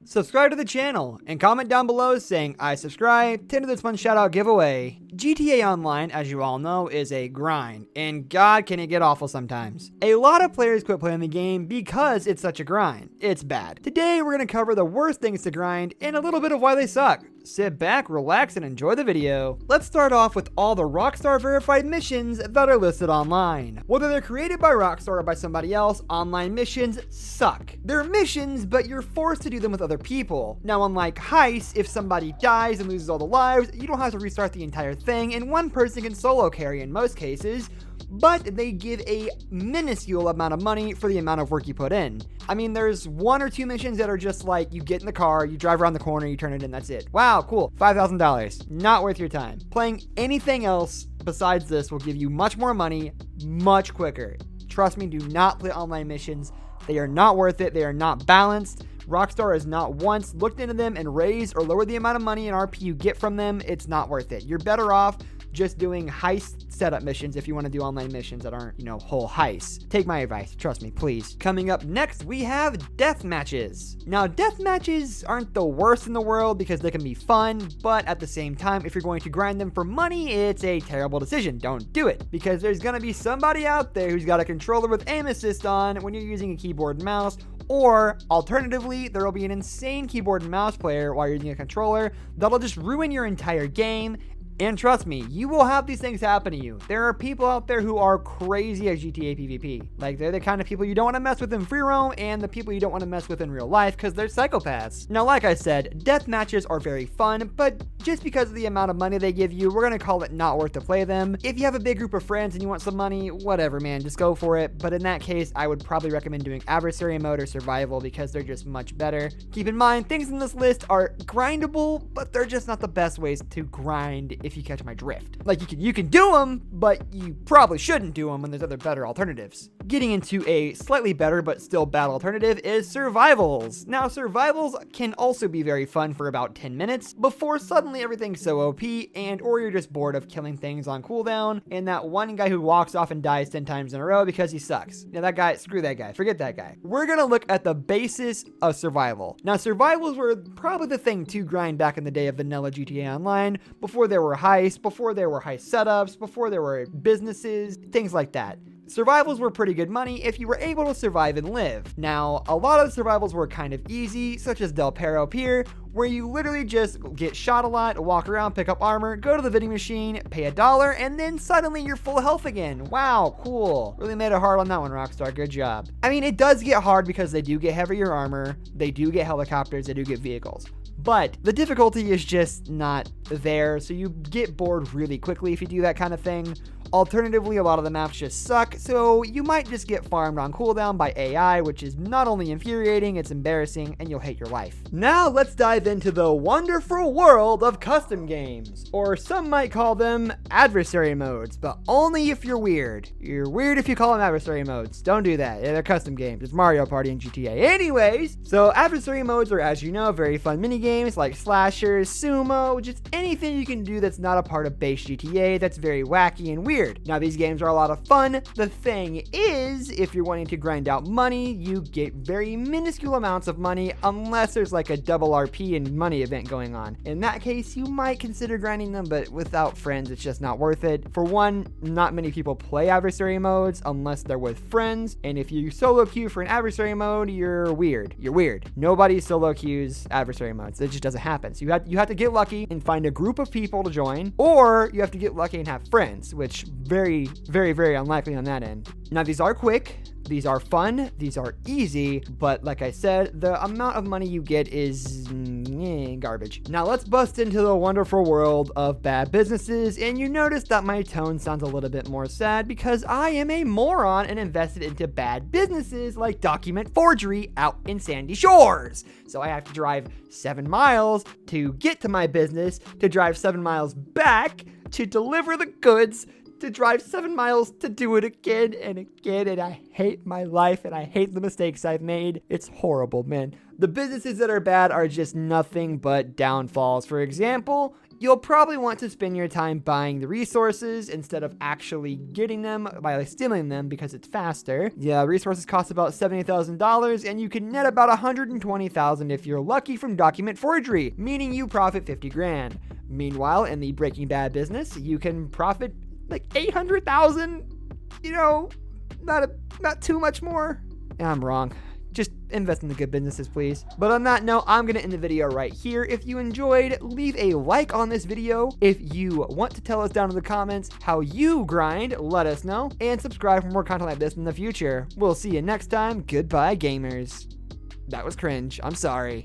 Subscribe to the channel and comment down below saying I subscribe to enter this fun shout out giveaway. GTA Online, as you all know, is a grind, and God can it get awful sometimes. A lot of players quit playing the game because it's such a grind. It's bad. Today we're going to cover the worst things to grind and a little bit of why they suck. Sit back, relax, and enjoy the video. Let's start off with all the Rockstar verified missions that are listed online. Whether they're created by Rockstar or by somebody else, online missions suck. They're missions, but you're forced to do them with other people. Now, unlike Heist, if somebody dies and loses all the lives, you don't have to restart the entire thing, and one person can solo carry in most cases, but they give a minuscule amount of money for the amount of work you put in. I mean, there's one or two missions that are just like, you get in the car, you drive around the corner, you turn it in, that's it. Wow, cool, $5,000. Not worth your time. Playing anything else besides this will give you much more money, much quicker. Trust me, do not play online missions. They are not worth it. They are not balanced. Rockstar has not once looked into them and raised or lowered the amount of money and RP you get from them. It's not worth it. You're better off just doing heist setup missions if you want to do online missions that aren't, whole heists. Take my advice. Trust me, please. Coming up next, we have death matches. Now, death matches aren't the worst in the world because they can be fun, but at the same time, if you're going to grind them for money, it's a terrible decision. Don't do it, because there's going to be somebody out there who's got a controller with aim assist on when you're using a keyboard and mouse. Or, alternatively, there will be an insane keyboard and mouse player while you're using a controller that'll just ruin your entire game. And trust me, you will have these things happen to you. There are people out there who are crazy at GTA PvP. Like, they're the kind of people you don't want to mess with in free roam and the people you don't want to mess with in real life because they're psychopaths. Now, like I said, death matches are very fun, but just because of the amount of money they give you, we're going to call it not worth to play them. If you have a big group of friends and you want some money, whatever, man, just go for it. But in that case, I would probably recommend doing adversary mode or survival because they're just much better. Keep in mind, things in this list are grindable, but they're just not the best ways to grind if you catch my drift. Like, you can do them, but you probably shouldn't do them when there's other better alternatives. Getting into a slightly better but still bad alternative is survivals. Now, survivals can also be very fun for about 10 minutes before suddenly everything's so OP or you're just bored of killing things on cooldown and that one guy who walks off and dies 10 times in a row because he sucks. Now, that guy, screw that guy, forget that guy. We're gonna look at the basis of survival. Now, survivals were probably the thing to grind back in the day of vanilla GTA Online, before there were heists, before there were heist setups, before there were businesses, things like that. Survivals were pretty good money if you were able to survive and live. Now, a lot of the survivals were kind of easy, such as Del Perro Pier, where you literally just get shot a lot, walk around, pick up armor, go to the vending machine, pay $1, and then suddenly you're full health again. Wow, cool. Really made it hard on that one, Rockstar. Good job. I mean, it does get hard because they do get heavier armor, they do get helicopters, they do get vehicles. But the difficulty is just not there, so you get bored really quickly if you do that kind of thing. Alternatively, a lot of the maps just suck, so you might just get farmed on cooldown by AI, which is not only infuriating, it's embarrassing, and you'll hate your life. Now let's dive into the wonderful world of custom games, or some might call them adversary modes, but only if you're weird. You're weird if you call them adversary modes. Don't do that. They're custom games. It's Mario Party and GTA. Anyways, so adversary modes are, as you know, very fun mini games like slashers, sumo, just anything you can do that's not a part of base GTA that's very wacky and weird. Now, these games are a lot of fun. The thing is, if you're wanting to grind out money, you get very minuscule amounts of money unless there's like a double RP and money event going on. In that case, you might consider grinding them, but without friends, it's just not worth it. For one, not many people play adversary modes unless they're with friends, and if you solo queue for an adversary mode, you're weird. You're weird. Nobody solo queues adversary modes. It just doesn't happen. So you have to get lucky and find a group of people to join, or you have to get lucky and have friends, which very, very, very unlikely on that end. Now, these are quick, these are fun, these are easy, but like I said, the amount of money you get is garbage. Now, let's bust into the wonderful world of bad businesses, and you notice that my tone sounds a little bit more sad because I am a moron and invested into bad businesses like document forgery out in Sandy Shores. So I have to drive 7 miles to get to my business, to drive 7 miles back to deliver the goods, to drive 7 miles to do it again and again, and I hate my life and I hate the mistakes I've made. It's horrible, man. The businesses that are bad are just nothing but downfalls. For example, You'll probably want to spend your time buying the resources instead of actually getting them by stealing them because it's faster. Yeah, resources cost about $70,000 and you can net about $120,000 if you're lucky from document forgery, meaning you profit 50 grand. Meanwhile, in the Breaking Bad business, you can profit like 800,000, not too much more. I'm wrong. Just invest in the good businesses, please. But on that note, I'm going to end the video right here. If you enjoyed, leave a like on this video. If you want to tell us down in the comments how you grind, let us know. And subscribe for more content like this in the future. We'll see you next time. Goodbye, gamers. That was cringe. I'm sorry.